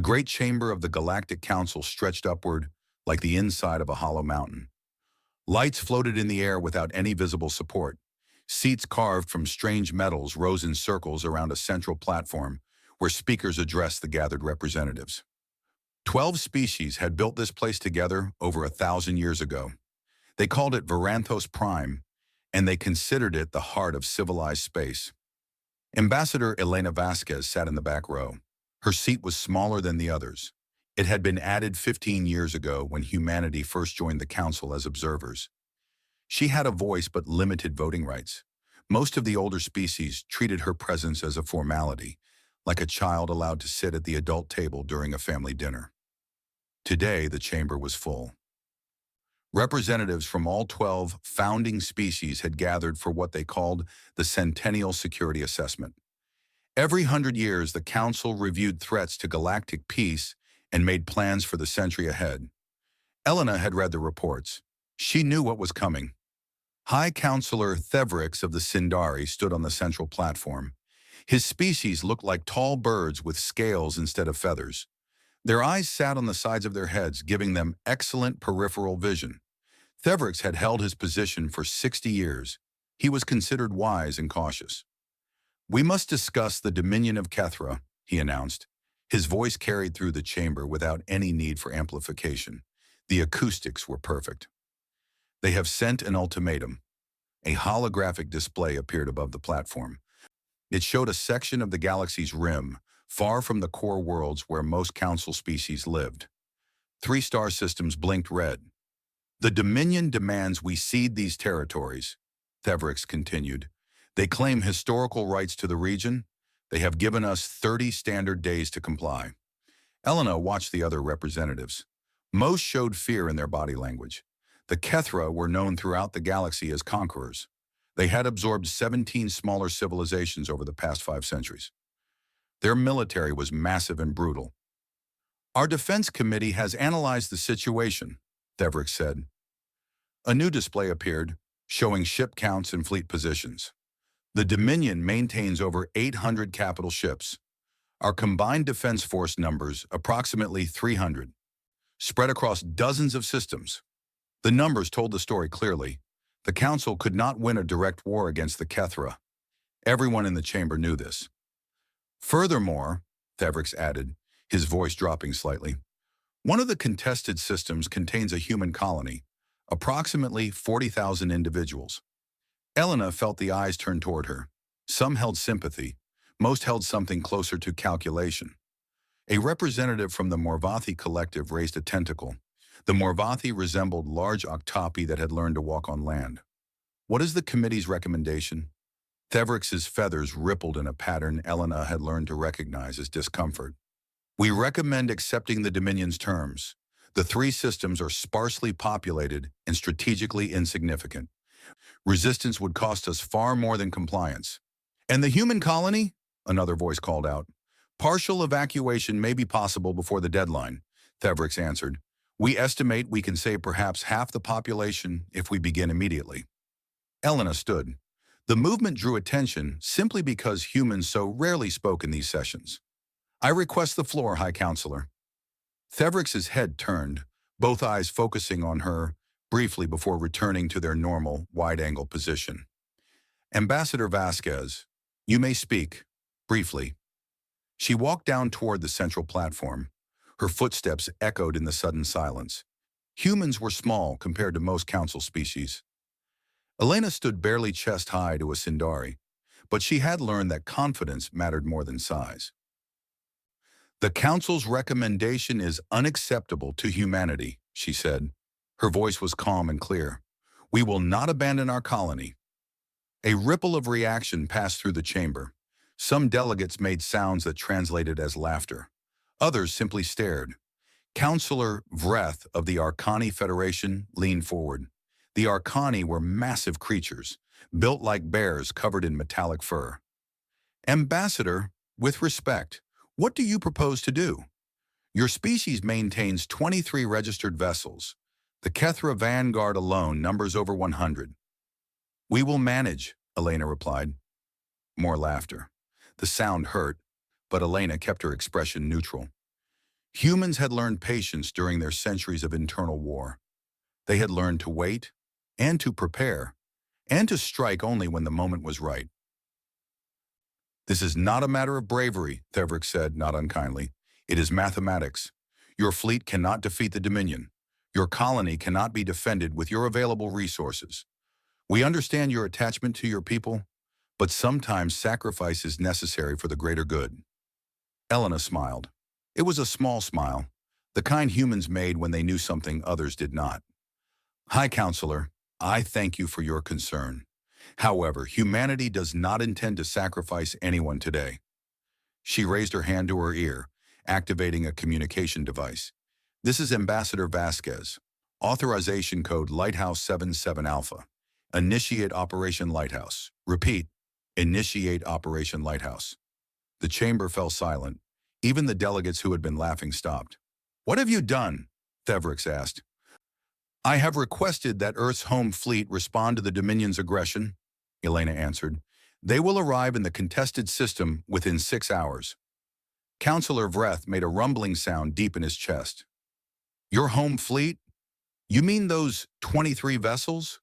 great chamber of the Galactic Council stretched upward like the inside of a hollow mountain. Lights floated in the air without any visible support. Seats carved from strange metals rose in circles around a central platform where speakers addressed the gathered representatives. 12 species had built this place together over 1,000 years ago. They called it Varanthos Prime, and they considered it the heart of civilized space. Ambassador Elena Vasquez sat in the back row. Her seat was smaller than the others. It had been added 15 years ago when humanity first joined the council as observers. She had a voice but limited voting rights. Most of the older species treated her presence as a formality, like a child allowed to sit at the adult table during a family dinner. Today, the chamber was full. Representatives from all 12 founding species had gathered for what they called the Centennial Security Assessment. Every 100 years, the Council reviewed threats to galactic peace and made plans for the century ahead. Elena had read the reports. She knew what was coming. High Counselor Thevrix of the Sindari stood on the central platform. His species looked like tall birds with scales instead of feathers. Their eyes sat on the sides of their heads, giving them excellent peripheral vision. Thevrix had held his position for 60 years. He was considered wise and cautious. "We must discuss the dominion of Kethra," he announced. His voice carried through the chamber without any need for amplification. The acoustics were perfect. "They have sent an ultimatum." A holographic display appeared above the platform. It showed a section of the galaxy's rim, far from the core worlds where most council species lived. 3 star systems blinked red. "The Dominion demands we cede these territories," Thevrix continued. "They claim historical rights to the region. They have given us 30 standard days to comply." Elena watched the other representatives. Most showed fear in their body language. The Kethra were known throughout the galaxy as conquerors. They had absorbed 17 smaller civilizations over the past 5 centuries. Their military was massive and brutal. "Our defense committee has analyzed the situation," Thevrix said. A new display appeared, showing ship counts and fleet positions. "The Dominion maintains over 800 capital ships. Our combined defense force numbers approximately 300, spread across dozens of systems." The numbers told the story clearly. The Council could not win a direct war against the Kethra. Everyone in the chamber knew this. "Furthermore," Thevrix added, his voice dropping slightly, "one of the contested systems contains a human colony, approximately 40,000 individuals." Elena felt the eyes turn toward her. Some held sympathy. Most held something closer to calculation. A representative from the Morvathi collective raised a tentacle. The Morvathi resembled large octopi that had learned to walk on land. "What is the committee's recommendation?" Thevrix's feathers rippled in a pattern Elena had learned to recognize as discomfort. "We recommend accepting the Dominion's terms. The 3 systems are sparsely populated and strategically insignificant. Resistance would cost us far more than compliance." "And the human colony?" another voice called out. "Partial evacuation may be possible before the deadline," Thevrix answered. "We estimate we can save perhaps half the population if we begin immediately." Elena stood. The movement drew attention simply because humans so rarely spoke in these sessions. "I request the floor, High Counselor." Thevrix's head turned, both eyes focusing on her briefly before returning to their normal, wide-angle position. "Ambassador Vasquez, you may speak, briefly." She walked down toward the central platform. Her footsteps echoed in the sudden silence. Humans were small compared to most council species. Elena stood barely chest-high to a Sindari, but she had learned that confidence mattered more than size. "The Council's recommendation is unacceptable to humanity," she said. Her voice was calm and clear. "We will not abandon our colony." A ripple of reaction passed through the chamber. Some delegates made sounds that translated as laughter. Others simply stared. Counselor Vreth of the Arcani Federation leaned forward. The Arcani were massive creatures, built like bears covered in metallic fur. "Ambassador, with respect, what do you propose to do? Your species maintains 23 registered vessels. The Kethra Vanguard alone numbers over 100. "We will manage," Elena replied. More laughter. The sound hurt, but Elena kept her expression neutral. Humans had learned patience during their centuries of internal war. They had learned to wait, and to prepare, and to strike only when the moment was right. "This is not a matter of bravery," Theverick said, not unkindly. "It is mathematics. Your fleet cannot defeat the Dominion. Your colony cannot be defended with your available resources. We understand your attachment to your people, but sometimes sacrifice is necessary for the greater good." Elena smiled. It was a small smile, the kind humans made when they knew something others did not. "High Counselor, I thank you for your concern. However, humanity does not intend to sacrifice anyone today." She raised her hand to her ear, activating a communication device. "This is Ambassador Vasquez. Authorization code Lighthouse 77 Alpha. Initiate Operation Lighthouse. Repeat, initiate Operation Lighthouse." The chamber fell silent. Even the delegates who had been laughing stopped. "What have you done?" Theverick asked. "I have requested that Earth's home fleet respond to the Dominion's aggression," Elena answered. "They will arrive in the contested system within 6 hours." Counselor Vreth made a rumbling sound deep in his chest. "Your home fleet? You mean those 23 vessels?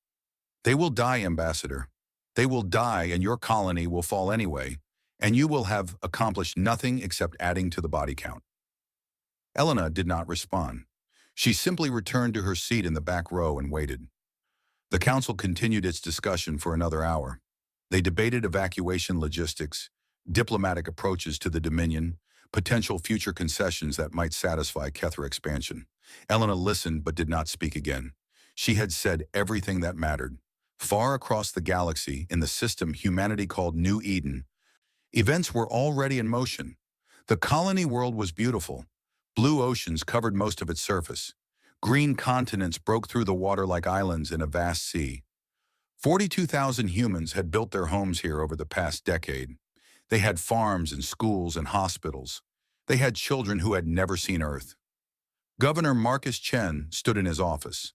They will die, Ambassador. They will die, and your colony will fall anyway, and you will have accomplished nothing except adding to the body count." Elena did not respond. She simply returned to her seat in the back row and waited. The council continued its discussion for another hour. They debated evacuation logistics, diplomatic approaches to the Dominion, potential future concessions that might satisfy Kethra expansion. Elena listened but did not speak again. She had said everything that mattered. Far across the galaxy, in the system humanity called New Eden, events were already in motion. The colony world was beautiful. Blue oceans covered most of its surface. Green continents broke through the water like islands in a vast sea. 42,000 humans had built their homes here over the past decade. They had farms and schools and hospitals. They had children who had never seen Earth. Governor Marcus Chen stood in his office,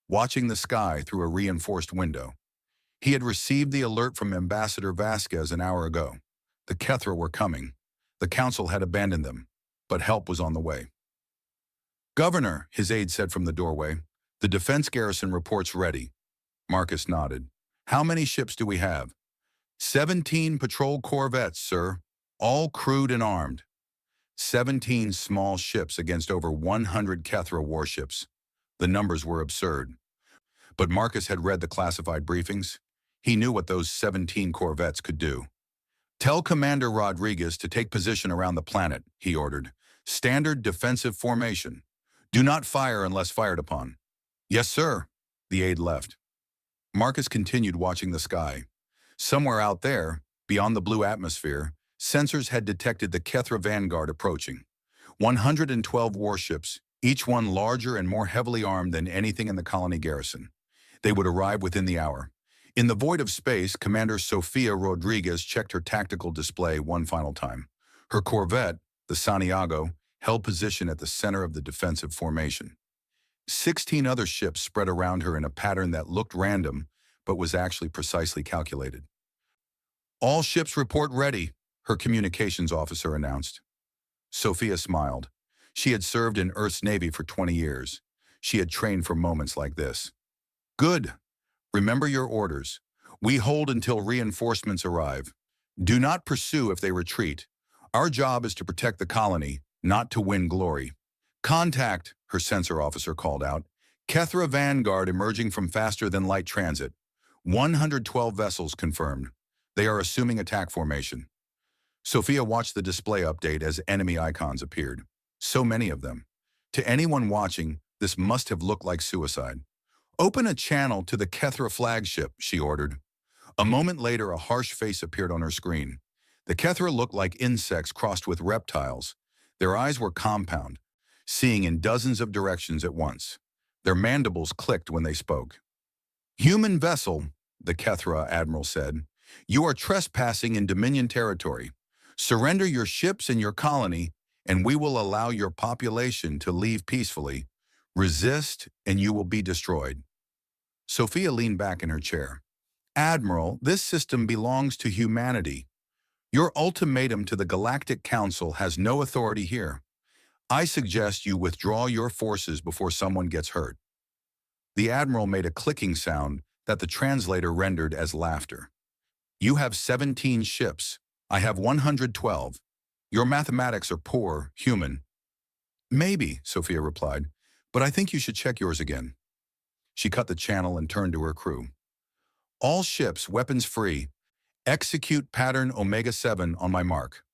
watching the sky through a reinforced window. He had received the alert from Ambassador Vasquez an hour ago. The Kethra were coming. The council had abandoned them, but help was on the way. "Governor," his aide said from the doorway, "the defense garrison reports ready." Marcus nodded. "How many ships do we have?" 17 patrol corvettes, sir, all crewed and armed." 17 small ships against over 100 Kethra warships. The numbers were absurd. But Marcus had read the classified briefings. He knew what those 17 corvettes could do. "Tell Commander Rodriguez to take position around the planet," he ordered. "Standard defensive formation. Do not fire unless fired upon." "Yes, sir." The aide left. Marcus continued watching the sky. Somewhere out there, beyond the blue atmosphere, sensors had detected the Kethra Vanguard approaching. 112 warships, each one larger and more heavily armed than anything in the colony garrison. They would arrive within the hour. In the void of space, Commander Sofia Rodriguez checked her tactical display one final time. Her corvette, the Santiago, held position at the center of the defensive formation. 16 other ships spread around her in a pattern that looked random, but was actually precisely calculated. "All ships report ready," her communications officer announced. Sophia smiled. She had served in Earth's Navy for 20 years. She had trained for moments like this. "Good. Remember your orders. We hold until reinforcements arrive. Do not pursue if they retreat. Our job is to protect the colony, not to win glory." "Contact," her sensor officer called out. "Kethra Vanguard emerging from faster-than-light transit. 112 vessels confirmed. They are assuming attack formation." Sophia watched the display update as enemy icons appeared. So many of them. To anyone watching, this must have looked like suicide. "Open a channel to the Kethra flagship," she ordered. A moment later, a harsh face appeared on her screen. The Kethra looked like insects crossed with reptiles. Their eyes were compound, seeing in dozens of directions at once. Their mandibles clicked when they spoke. "Human vessel," the Kethra admiral said, "you are trespassing in Dominion territory. Surrender your ships and your colony, and we will allow your population to leave peacefully. Resist, and you will be destroyed." Sophia leaned back in her chair. "Admiral, this system belongs to humanity. Your ultimatum to the Galactic Council has no authority here. I suggest you withdraw your forces before someone gets hurt. The admiral made a clicking sound that the translator rendered as laughter. You have 17 ships. I have 112. Your mathematics are poor, human. Maybe, Sophia replied, but I think you should check yours again. She cut the channel and turned to her crew. All ships, weapons free. Execute pattern Omega-7 on my mark.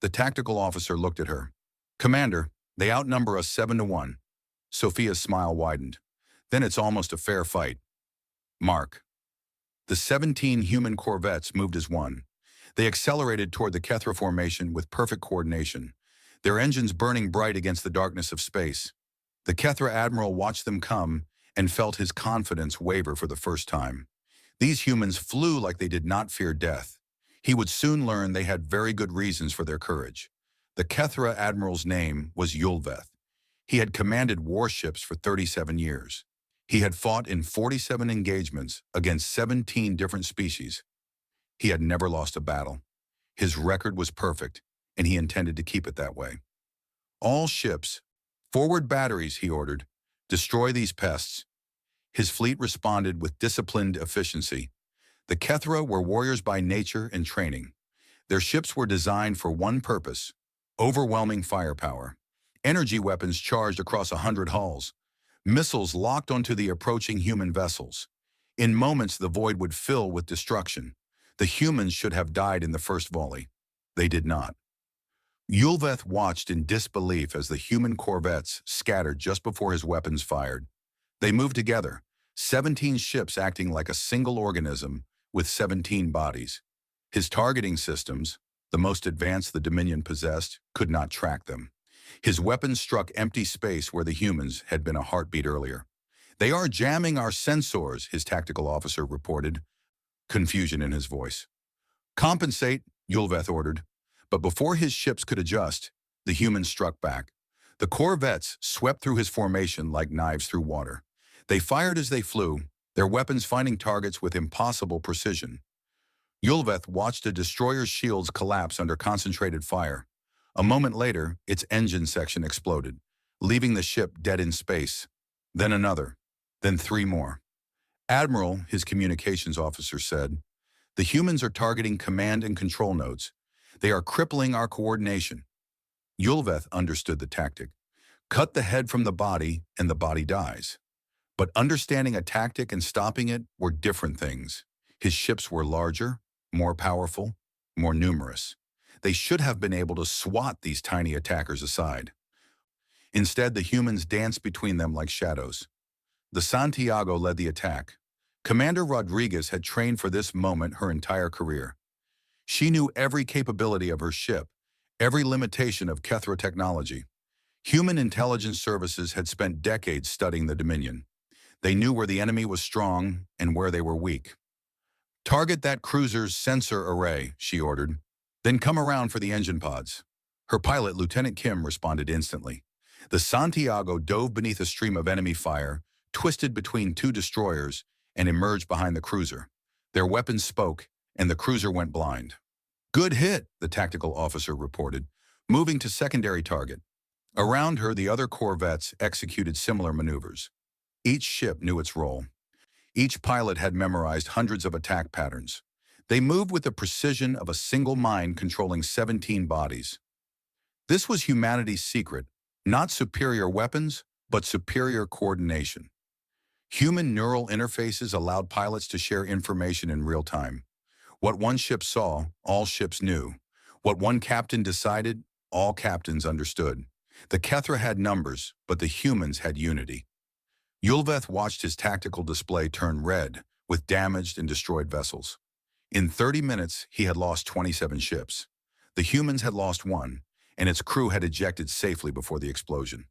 The tactical officer looked at her. Commander, they outnumber us 7-1. Sophia's smile widened. Then it's almost a fair fight. Mark. The 17 human corvettes moved as one. They accelerated toward the Kethra formation with perfect coordination, their engines burning bright against the darkness of space. The Kethra admiral watched them come and felt his confidence waver for the first time. These humans flew like they did not fear death. He would soon learn they had very good reasons for their courage. The Kethra admiral's name was Yulveth. He had commanded warships for 37 years. He had fought in 47 engagements against 17 different species. He had never lost a battle. His record was perfect, and he intended to keep it that way. All ships, forward batteries, he ordered. Destroy these pests. His fleet responded with disciplined efficiency. The Kethra were warriors by nature and training. Their ships were designed for one purpose: overwhelming firepower. Energy weapons charged across 100 hulls. Missiles locked onto the approaching human vessels. In moments, the void would fill with destruction. The humans should have died in the first volley. They did not. Yulveth watched in disbelief as the human corvettes scattered just before his weapons fired. They moved together, 17 ships acting like a single organism with 17 bodies. His targeting systems, the most advanced the Dominion possessed, could not track them. His weapons struck empty space where the humans had been a heartbeat earlier. They are jamming our sensors, his tactical officer reported, confusion in his voice. Compensate, Yulveth ordered. But before his ships could adjust, the humans struck back. The corvettes swept through his formation like knives through water. They fired as they flew, their weapons finding targets with impossible precision. Yulveth watched a destroyer's shields collapse under concentrated fire. A moment later, its engine section exploded, leaving the ship dead in space. Then another, then 3 more. Admiral, his communications officer said, the humans are targeting command and control nodes. They are crippling our coordination. Yulveth understood the tactic. Cut the head from the body and the body dies. But understanding a tactic and stopping it were different things. His ships were larger, more powerful, more numerous. They should have been able to swat these tiny attackers aside. Instead, the humans danced between them like shadows. The Santiago led the attack. Commander Rodriguez had trained for this moment her entire career. She knew every capability of her ship, every limitation of Kethra technology. Human intelligence services had spent decades studying the Dominion. They knew where the enemy was strong and where they were weak. Target that cruiser's sensor array, she ordered. Then come around for the engine pods. Her pilot, Lieutenant Kim, responded instantly. The Santiago dove beneath a stream of enemy fire, twisted between 2 destroyers, and emerged behind the cruiser. Their weapons spoke, and the cruiser went blind. Good hit, the tactical officer reported, moving to secondary target. Around her, the other corvettes executed similar maneuvers. Each ship knew its role. Each pilot had memorized hundreds of attack patterns. They moved with the precision of a single mind controlling 17 bodies. This was humanity's secret, not superior weapons, but superior coordination. Human neural interfaces allowed pilots to share information in real time. What one ship saw, all ships knew. What one captain decided, all captains understood. The Kethra had numbers, but the humans had unity. Yulveth watched his tactical display turn red with damaged and destroyed vessels. In 30 minutes, he had lost 27 ships. The humans had lost 1, and its crew had ejected safely before the explosion.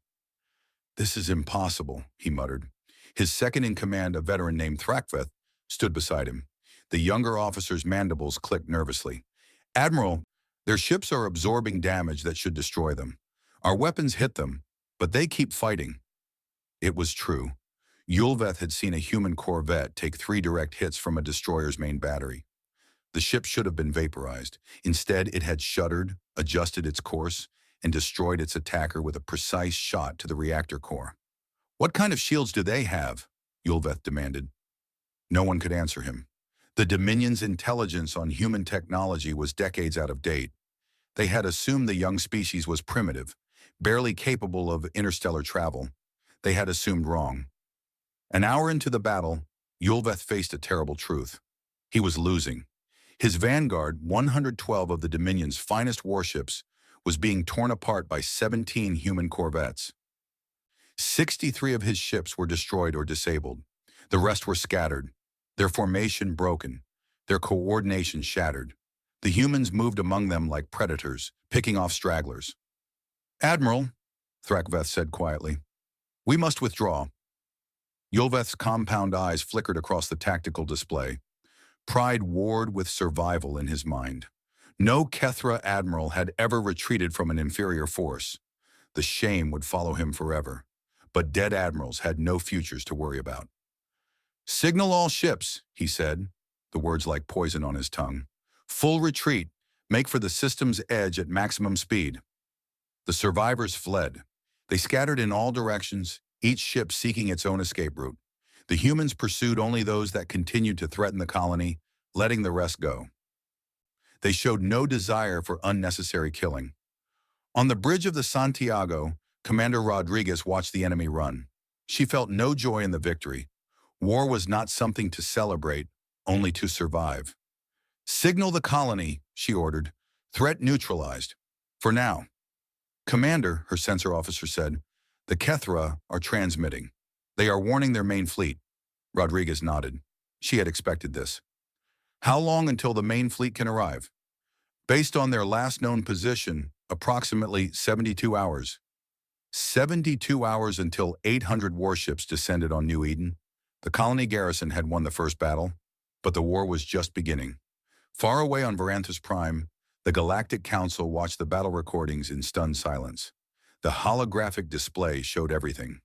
This is impossible, he muttered. His second-in-command, a veteran named Thrakveth, stood beside him. The younger officer's mandibles clicked nervously. Admiral, their ships are absorbing damage that should destroy them. Our weapons hit them, but they keep fighting. It was true. Yulveth had seen a human corvette take 3 direct hits from a destroyer's main battery. The ship should have been vaporized. Instead, it had shuddered, adjusted its course, and destroyed its attacker with a precise shot to the reactor core. "What kind of shields do they have?" Yulveth demanded. No one could answer him. The Dominion's intelligence on human technology was decades out of date. They had assumed the young species was primitive, barely capable of interstellar travel. They had assumed wrong. An hour into the battle, Yulveth faced a terrible truth. He was losing. His vanguard, 112 of the Dominion's finest warships, was being torn apart by 17 human corvettes. 63 of his ships were destroyed or disabled. The rest were scattered, their formation broken, their coordination shattered. The humans moved among them like predators, picking off stragglers. "Admiral," Thrakveth said quietly, "we must withdraw." Yulveth's compound eyes flickered across the tactical display. Pride warred with survival in his mind. No Kethra admiral had ever retreated from an inferior force. The shame would follow him forever. But dead admirals had no futures to worry about. "Signal all ships," he said, the words like poison on his tongue. "Full retreat. Make for the system's edge at maximum speed." The survivors fled. They scattered in all directions, each ship seeking its own escape route. The humans pursued only those that continued to threaten the colony, letting the rest go. They showed no desire for unnecessary killing. On the bridge of the Santiago, Commander Rodriguez watched the enemy run. She felt no joy in the victory. War was not something to celebrate, only to survive. "Signal the colony," she ordered. "Threat neutralized. For now." "Commander," her sensor officer said, "the Kethra are transmitting. They are warning their main fleet." Rodriguez nodded. She had expected this. "How long until the main fleet can arrive?" "Based on their last known position, approximately 72 hours. 72 hours until 800 warships descended on New Eden. The colony garrison had won the first battle, but the war was just beginning. Far away on Varanthus Prime, the Galactic Council watched the battle recordings in stunned silence. The holographic display showed everything.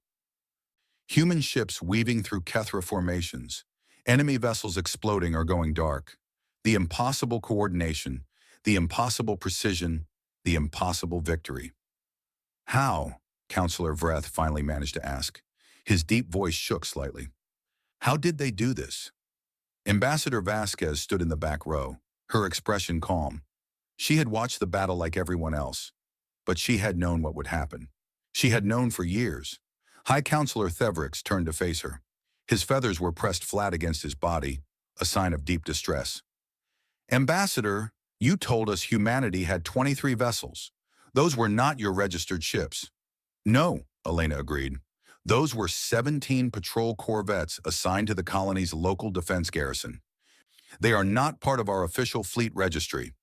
Human ships weaving through Kethra formations, enemy vessels exploding or going dark, the impossible coordination, the impossible precision, the impossible victory. "How?" Counselor Vreth finally managed to ask. His deep voice shook slightly. "How did they do this?" Ambassador Vasquez stood in the back row, her expression calm. She had watched the battle like everyone else, but she had known what would happen. She had known for years. High Counselor Thevrix turned to face her. His feathers were pressed flat against his body, a sign of deep distress. "Ambassador, you told us humanity had 23 vessels. Those were not your registered ships." "No," Elena agreed. "Those were 17 patrol corvettes assigned to the colony's local defense garrison. They are not part of our official fleet registry."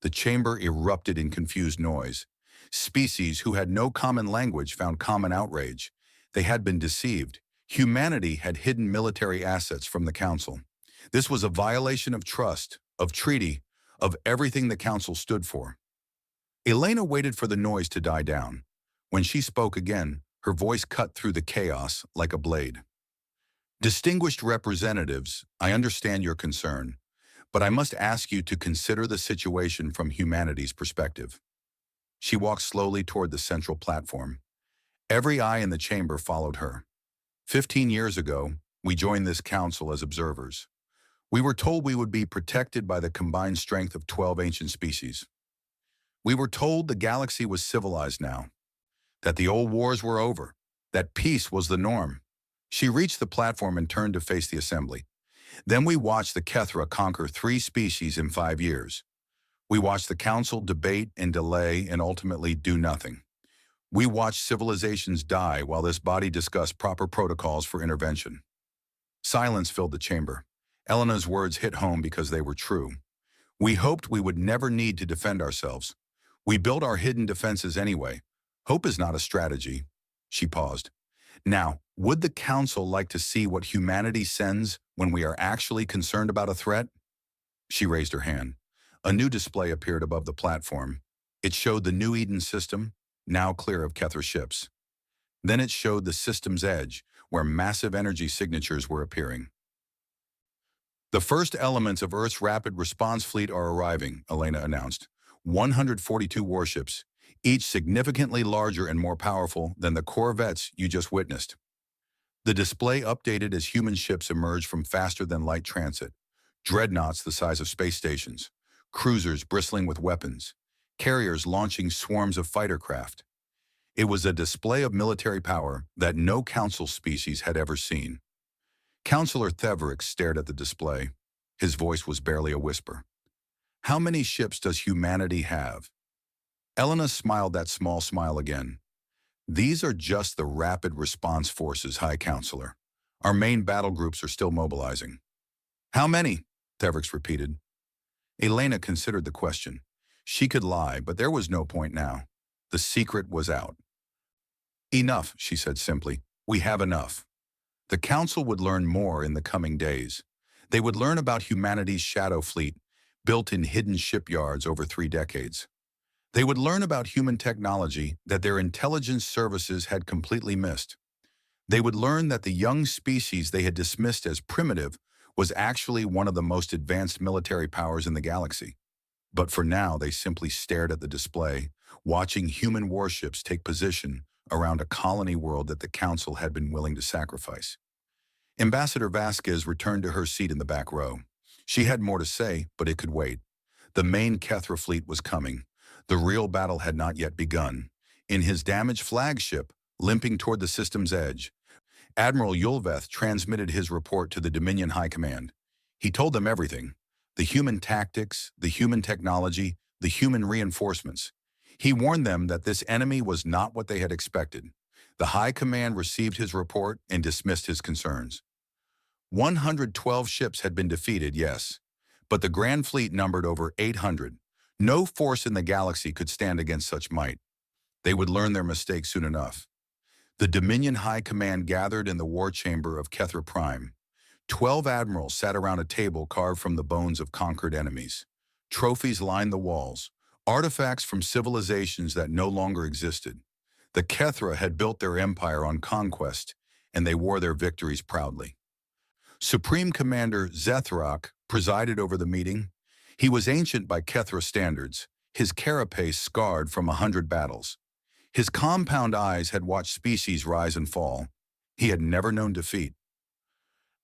The chamber erupted in confused noise. Species who had no common language found common outrage. They had been deceived. Humanity had hidden military assets from the Council. This was a violation of trust, of treaty, of everything the Council stood for. Elena waited for the noise to die down. When she spoke again, her voice cut through the chaos like a blade. "Distinguished representatives, I understand your concern, but I must ask you to consider the situation from humanity's perspective." She walked slowly toward the central platform. Every eye in the chamber followed her. 15 years ago, we joined this council as observers. We were told we would be protected by the combined strength of 12 ancient species. We were told the galaxy was civilized now, that the old wars were over, that peace was the norm. She reached the platform and turned to face the assembly. Then we watched the Kethra conquer 3 species in 5 years. We watched the council debate and delay and ultimately do nothing. We watched civilizations die while this body discussed proper protocols for intervention. Silence filled the chamber. Elena's words hit home because they were true. We hoped we would never need to defend ourselves. We built our hidden defenses anyway. Hope is not a strategy. She paused. Now, would the Council like to see what humanity sends when we are actually concerned about a threat? She raised her hand. A new display appeared above the platform. It showed the New Eden system, now clear of Kethra ships. Then it showed the system's edge, where massive energy signatures were appearing. "The first elements of Earth's rapid response fleet are arriving," Elena announced. 142 warships, each significantly larger and more powerful than the corvettes you just witnessed. The display updated as human ships emerged from faster-than-light transit, dreadnoughts the size of space stations, cruisers bristling with weapons, carriers launching swarms of fighter craft. It was a display of military power that no council species had ever seen. Councillor Thevrix stared at the display. His voice was barely a whisper. How many ships does humanity have? Elena smiled that small smile again. These are just the rapid response forces, High Counselor. Our main battle groups are still mobilizing. How many? Thevrix repeated. Elena considered the question. She could lie, but there was no point now. The secret was out. Enough, she said simply. We have enough. The Council would learn more in the coming days. They would learn about humanity's shadow fleet, built in hidden shipyards over 3 decades. They would learn about human technology that their intelligence services had completely missed. They would learn that the young species they had dismissed as primitive was actually one of the most advanced military powers in the galaxy. But for now, they simply stared at the display, watching human warships take position around a colony world that the Council had been willing to sacrifice. Ambassador Vasquez returned to her seat in the back row. She had more to say, but it could wait. The main Kethra fleet was coming. The real battle had not yet begun. In his damaged flagship, limping toward the system's edge, Admiral Yulveth transmitted his report to the Dominion High Command. He told them everything: the human tactics, the human technology, the human reinforcements. He warned them that this enemy was not what they had expected. The High Command received his report and dismissed his concerns. 112 ships had been defeated, yes, but the Grand Fleet numbered over 800. No force in the galaxy could stand against such might. They would learn their mistake soon enough. The Dominion High Command gathered in the war chamber of Kethra Prime. 12 admirals sat around a table carved from the bones of conquered enemies. Trophies lined the walls, artifacts from civilizations that no longer existed. The Kethra had built their empire on conquest, and they wore their victories proudly. Supreme Commander Zethrak presided over the meeting. He was ancient by Kethra standards, his carapace scarred from 100 battles. His compound eyes had watched species rise and fall. He had never known defeat.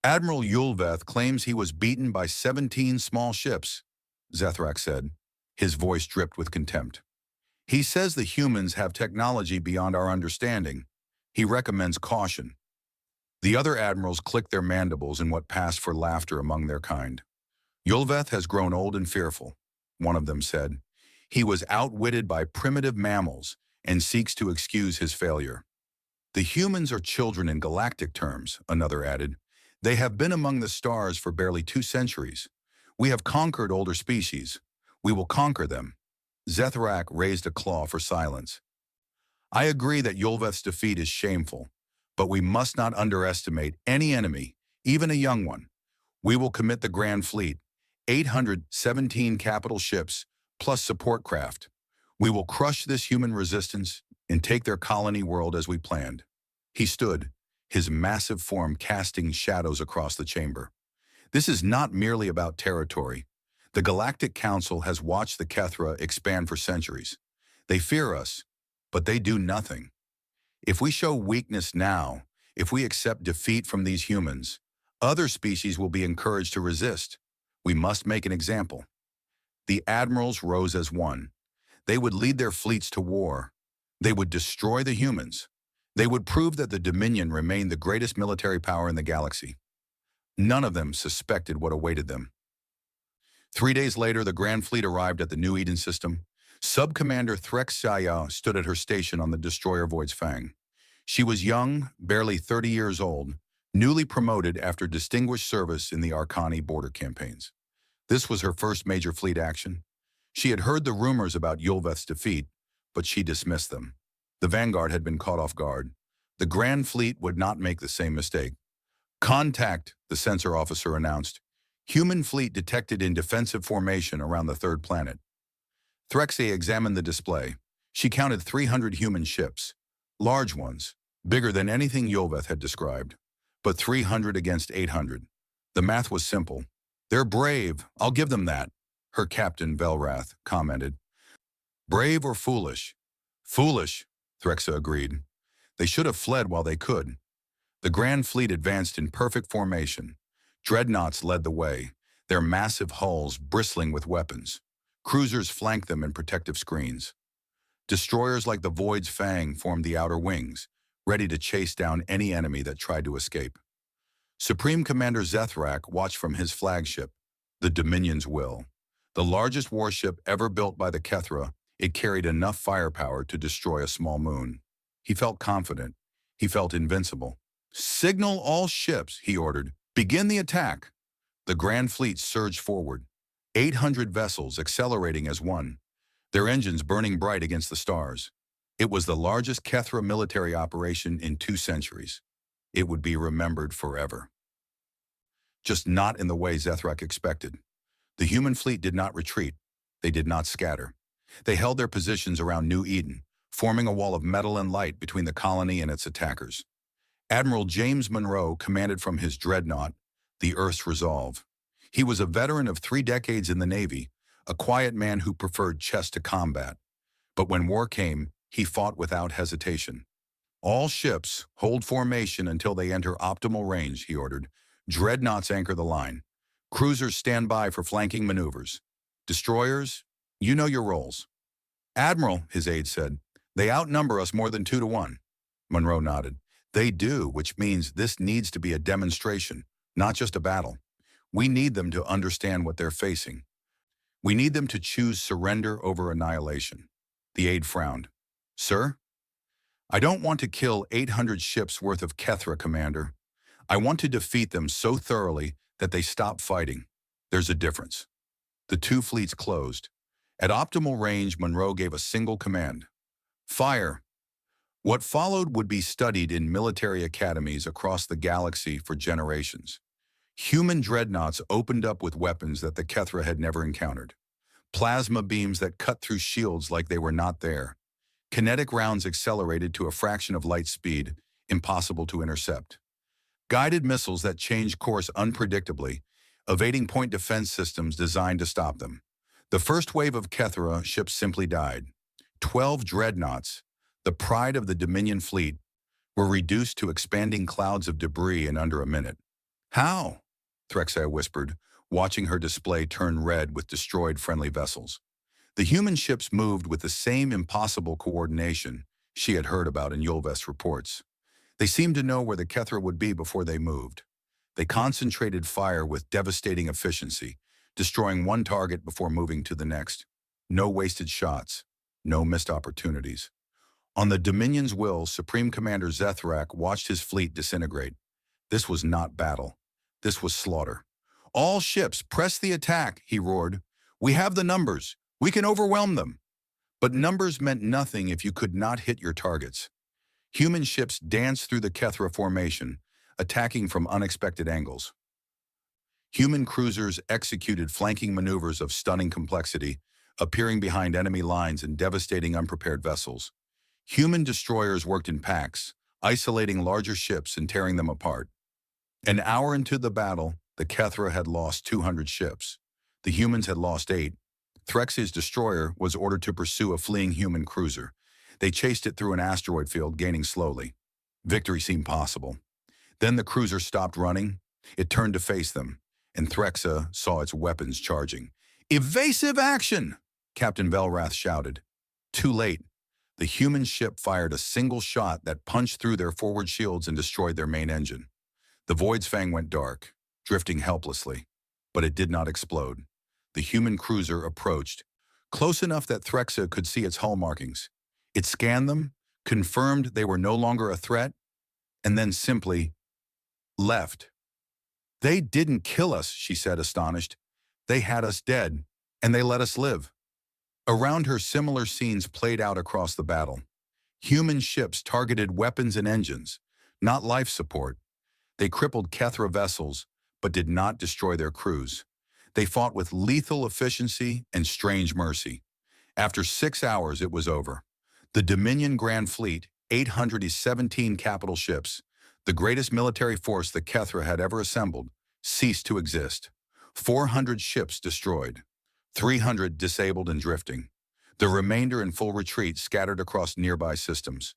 Admiral Yulveth claims he was beaten by 17 small ships, Zethrak said. His voice dripped with contempt. He says the humans have technology beyond our understanding. He recommends caution. The other admirals clicked their mandibles in what passed for laughter among their kind. Yulveth has grown old and fearful, one of them said. He was outwitted by primitive mammals and seeks to excuse his failure. The humans are children in galactic terms, another added. They have been among the stars for barely 2 centuries. We have conquered older species. We will conquer them. Zethrak raised a claw for silence. I agree that Yulveth's defeat is shameful, but we must not underestimate any enemy, even a young one. We will commit the Grand Fleet, 817 capital ships, plus support craft. We will crush this human resistance and take their colony world as we planned. He stood, his massive form casting shadows across the chamber. This is not merely about territory. The Galactic Council has watched the Kethra expand for centuries. They fear us, but they do nothing. If we show weakness now, if we accept defeat from these humans, other species will be encouraged to resist. We must make an example. The admirals rose as one. They would lead their fleets to war. They would destroy the humans. They would prove that the Dominion remained the greatest military power in the galaxy. None of them suspected what awaited them. 3 days later, the Grand Fleet arrived at the New Eden system. Sub-Commander Threxaya stood at her station on the destroyer Void's Fang. She was young, barely 30 years old, newly promoted after distinguished service in the Arcani border campaigns. This was her first major fleet action. She had heard the rumors about Yulveth's defeat, but she dismissed them. The Vanguard had been caught off guard. The Grand Fleet would not make the same mistake. Contact, the sensor officer announced. Human fleet detected in defensive formation around the 3rd planet. Threxia examined the display. She counted 300 human ships. Large ones, bigger than anything Yulveth had described. But 300 against 800. The math was simple. They're brave, I'll give them that, her captain Velrath commented. Brave or foolish, Foolish, Threxa agreed. They should have fled while they could. The Grand Fleet advanced in perfect formation. Dreadnoughts led the way, their massive hulls bristling with weapons. Cruisers flanked them in protective screens. Destroyers like the Void's Fang formed the outer wings, ready to chase down any enemy that tried to escape. Supreme Commander Zethrak watched from his flagship, the Dominion's Will. The largest warship ever built by the Kethra, it carried enough firepower to destroy a small moon. He felt confident. He felt invincible. "Signal all ships," he ordered. "Begin the attack." The Grand Fleet surged forward, 800 vessels accelerating as one, their engines burning bright against the stars. It was the largest Kethra military operation in 2 centuries. It would be remembered forever. Just not in the way Zethrak expected. The human fleet did not retreat. They did not scatter. They held their positions around New Eden, forming a wall of metal and light between the colony and its attackers. Admiral James Monroe commanded from his dreadnought, the Earth's Resolve. He was a veteran of 3 decades in the Navy, a quiet man who preferred chess to combat. But when war came, he fought without hesitation. "All ships, hold formation until they enter optimal range," he ordered. "Dreadnoughts anchor the line. Cruisers stand by for flanking maneuvers. Destroyers, you know your roles." "Admiral," his aide said, "they outnumber us more than 2 to 1. Monroe nodded. "They do, which means this needs to be a demonstration, not just a battle. We need them to understand what they're facing. We need them to choose surrender over annihilation." The aide frowned. "Sir? I don't want to kill 800 ships worth of Kethra, Commander. I want to defeat them so thoroughly that they stop fighting. There's a difference." The 2 fleets closed. At optimal range, Monroe gave a single command: "Fire." What followed would be studied in military academies across the galaxy for generations. Human dreadnoughts opened up with weapons that the Kethra had never encountered. Plasma beams that cut through shields like they were not there. Kinetic rounds accelerated to a fraction of light speed, impossible to intercept. Guided missiles that changed course unpredictably, evading point defense systems designed to stop them. The first wave of Kethra ships simply died. 12 dreadnoughts, the pride of the Dominion fleet, were reduced to expanding clouds of debris in under a minute. "How?" Threxa whispered, watching her display turn red with destroyed friendly vessels. The human ships moved with the same impossible coordination she had heard about in Yulvest's reports. They seemed to know where the Kethra would be before they moved. They concentrated fire with devastating efficiency, destroying one target before moving to the next. No wasted shots, no missed opportunities. On the Dominion's Will, Supreme Commander Zethrak watched his fleet disintegrate. This was not battle. This was slaughter. "All ships, press the attack," he roared. "We have the numbers. We can overwhelm them." But numbers meant nothing if you could not hit your targets. Human ships danced through the Kethra formation, attacking from unexpected angles. Human cruisers executed flanking maneuvers of stunning complexity, appearing behind enemy lines and devastating unprepared vessels. Human destroyers worked in packs, isolating larger ships and tearing them apart. An hour into the battle, the Kethra had lost 200 ships. The humans had lost 8. Threx's destroyer was ordered to pursue a fleeing human cruiser. They chased it through an asteroid field, gaining slowly. Victory seemed possible. Then the cruiser stopped running. It turned to face them, and Threxa saw its weapons charging. "Evasive action!" Captain Velrath shouted. Too late. The human ship fired a single shot that punched through their forward shields and destroyed their main engine. The Void's Fang went dark, drifting helplessly, but it did not explode. The human cruiser approached, close enough that Threxa could see its hull markings. It scanned them, confirmed they were no longer a threat, and then simply left. "They didn't kill us," she said, astonished. "They had us dead, and they let us live." Around her, similar scenes played out across the battle. Human ships targeted weapons and engines, not life support. They crippled Kethra vessels, but did not destroy their crews. They fought with lethal efficiency and strange mercy. After 6 hours, it was over. The Dominion Grand Fleet, 817 capital ships, the greatest military force the Kethra had ever assembled, ceased to exist. 400 ships destroyed, 300 disabled and drifting. The remainder in full retreat scattered across nearby systems.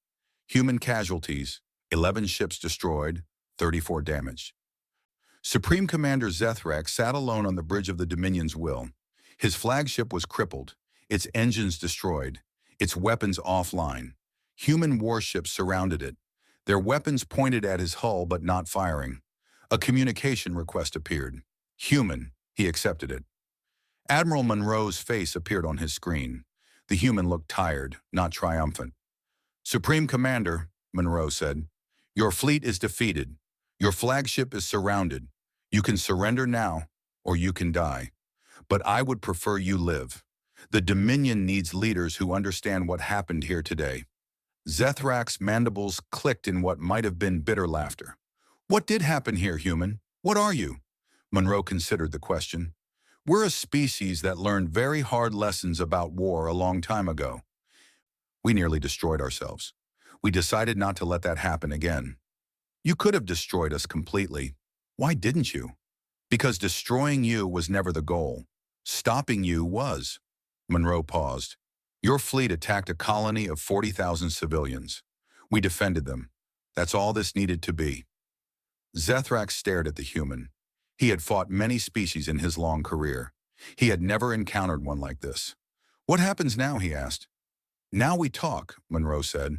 Human casualties, 11 ships destroyed, 34 damaged. Supreme Commander Zethrak sat alone on the bridge of the Dominion's will. His flagship was crippled, its engines destroyed, its weapons offline. Human warships surrounded it, their weapons pointed at his hull but not firing. A communication request appeared. Human, he accepted it. Admiral Monroe's face appeared on his screen. The human looked tired, not triumphant. Supreme Commander, Monroe said, your fleet is defeated. Your flagship is surrounded. You can surrender now, or you can die. But I would prefer you live. The Dominion needs leaders who understand what happened here today. Zethrak's mandibles clicked in what might have been bitter laughter. What did happen here, human? What are you? Monroe considered the question. We're a species that learned very hard lessons about war a long time ago. We nearly destroyed ourselves. We decided not to let that happen again. You could have destroyed us completely. Why didn't you? Because destroying you was never the goal. Stopping you was. Monroe paused. Your fleet attacked a colony of 40,000 civilians. We defended them. That's all this needed to be. Zethrak stared at the human. He had fought many species in his long career. He had never encountered one like this. What happens now, he asked. Now we talk, Monroe said.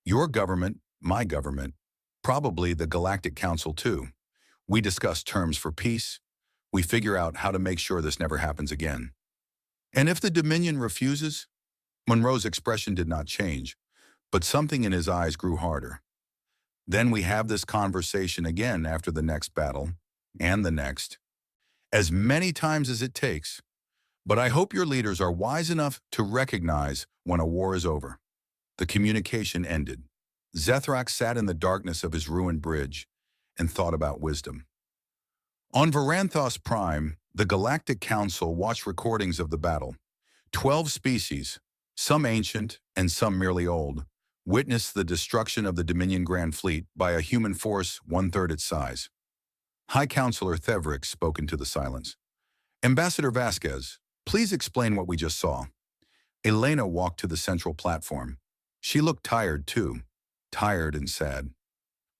Your government, my government, probably the Galactic Council too. We discuss terms for peace. We figure out how to make sure this never happens again. And if the Dominion refuses? Monroe's expression did not change, but something in his eyes grew harder. Then we have this conversation again after the next battle, and the next. As many times as it takes. But I hope your leaders are wise enough to recognize when a war is over. The communication ended. Zethrak sat in the darkness of his ruined bridge and thought about wisdom. On Varanthos Prime, the Galactic Council watched recordings of the battle. 12 species, some ancient and some merely old, witnessed the destruction of the Dominion Grand Fleet by a human force one-third its size. High Counselor Thevrik spoke into the silence. Ambassador Vasquez, please explain what we just saw. Elena walked to the central platform. She looked tired too, tired and sad.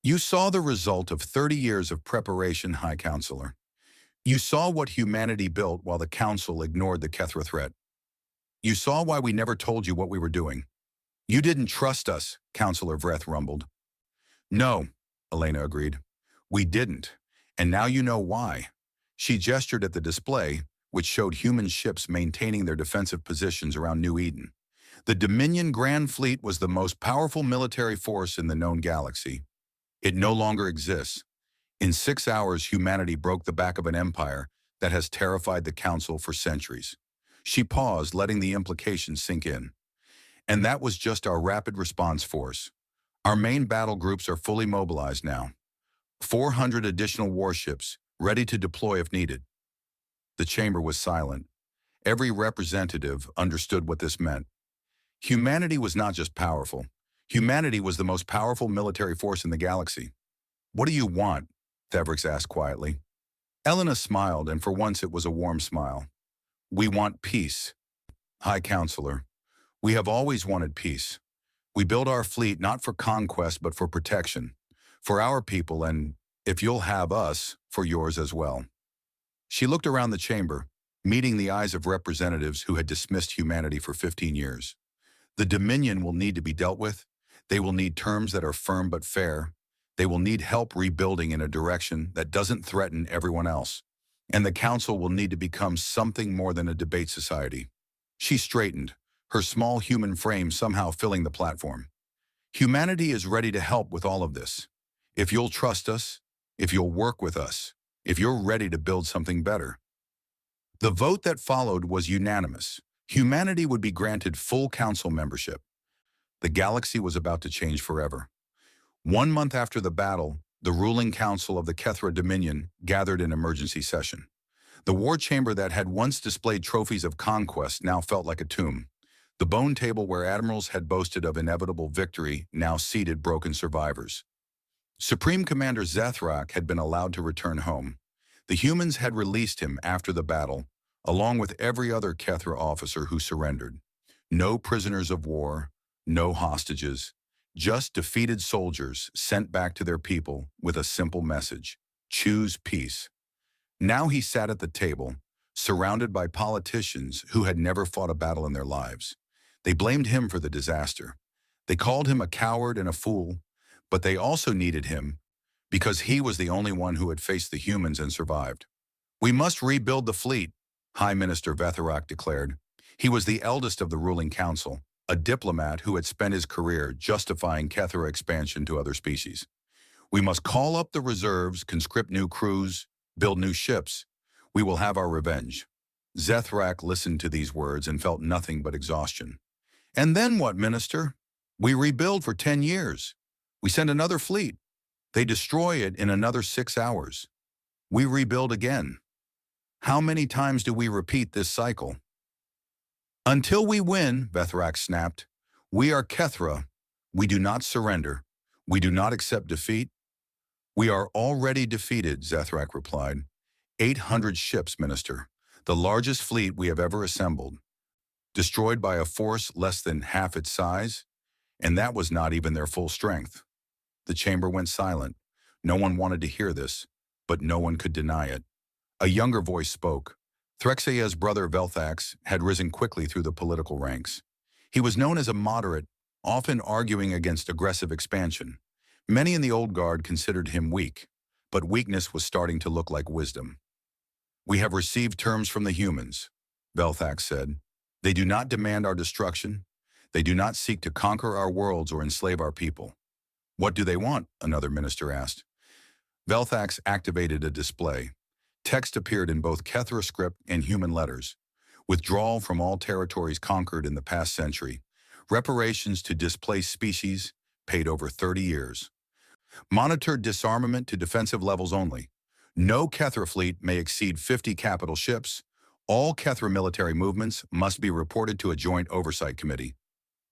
You saw the result of 30 years of preparation, High Counselor. You saw what humanity built while the Council ignored the Kethra threat. You saw why we never told you what we were doing. You didn't trust us, Counselor Vreth rumbled. No, Elena agreed. We didn't, and now you know why. She gestured at the display, which showed human ships maintaining their defensive positions around New Eden. The Dominion Grand Fleet was the most powerful military force in the known galaxy. It no longer exists. In 6 hours, humanity broke the back of an empire that has terrified the Council for centuries. She paused, letting the implications sink in. And that was just our rapid response force. Our main battle groups are fully mobilized now. 400 additional warships, ready to deploy if needed. The chamber was silent. Every representative understood what this meant. Humanity was not just powerful. Humanity was the most powerful military force in the galaxy. What do you want? Thevrik asked quietly. Elena smiled, and for once it was a warm smile. We want peace. High Counselor, we have always wanted peace. We build our fleet not for conquest but for protection. For our people and, if you'll have us, for yours as well. She looked around the chamber, meeting the eyes of representatives who had dismissed humanity for 15 years. The Dominion will need to be dealt with. They will need terms that are firm but fair. They will need help rebuilding in a direction that doesn't threaten everyone else. And the Council will need to become something more than a debate society. She straightened, her small human frame somehow filling the platform. Humanity is ready to help with all of this. If you'll trust us, if you'll work with us, if you're ready to build something better. The vote that followed was unanimous. Humanity would be granted full Council membership. The galaxy was about to change forever. 1 month after the battle, the ruling council of the Kethra Dominion gathered in emergency session. The war chamber that had once displayed trophies of conquest now felt like a tomb. The bone table where admirals had boasted of inevitable victory now seated broken survivors. Supreme Commander Zethrak had been allowed to return home. The humans had released him after the battle, along with every other Kethra officer who surrendered. No prisoners of war, no hostages, just defeated soldiers sent back to their people with a simple message: choose peace. Now he sat at the table, surrounded by politicians who had never fought a battle in their lives. They blamed him for the disaster. They called him a coward and a fool, but they also needed him because he was the only one who had faced the humans and survived. We must rebuild the fleet, High Minister Vetharak declared. He was the eldest of the ruling council, a diplomat who had spent his career justifying Kethera expansion to other species. We must call up the reserves, conscript new crews, build new ships. We will have our revenge. Zethrak listened to these words and felt nothing but exhaustion. And then what, Minister? We rebuild for 10 years. We send another fleet. They destroy it in another 6 hours. We rebuild again. How many times do we repeat this cycle? Until we win, Vethrak snapped. We are Kethra. We do not surrender. We do not accept defeat. We are already defeated, Zethrak replied. 800 ships, Minister, the largest fleet we have ever assembled, destroyed by a force less than half its size, and that was not even their full strength. The chamber went silent. No one wanted to hear this, but no one could deny it. A younger voice spoke. Threxea's brother Velthax had risen quickly through the political ranks. He was known as a moderate, often arguing against aggressive expansion. Many in the old guard considered him weak, but weakness was starting to look like wisdom. We have received terms from the humans, Velthax said. They do not demand our destruction. They do not seek to conquer our worlds or enslave our people. What do they want? Another minister asked. Velthax activated a display. Text appeared in both Kethra script and human letters. Withdrawal from all territories conquered in the past century. Reparations to displaced species, paid over 30 years. Monitored disarmament to defensive levels only. No Kethra fleet may exceed 50 capital ships. All Kethra military movements must be reported to a joint oversight committee.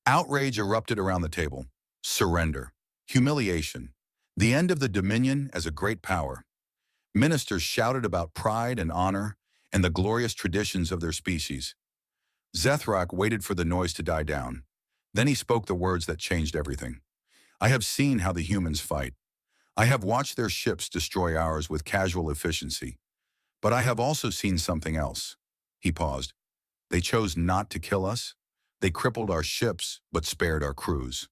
Outrage erupted around the table. Surrender. Humiliation. The end of the Dominion as a great power. Ministers shouted about pride and honor and the glorious traditions of their species. Zethrak waited for the noise to die down. Then he spoke the words that changed everything. I have seen how the humans fight. I have watched their ships destroy ours with casual efficiency. But I have also seen something else. He paused. They chose not to kill us. They crippled our ships, but spared our crews.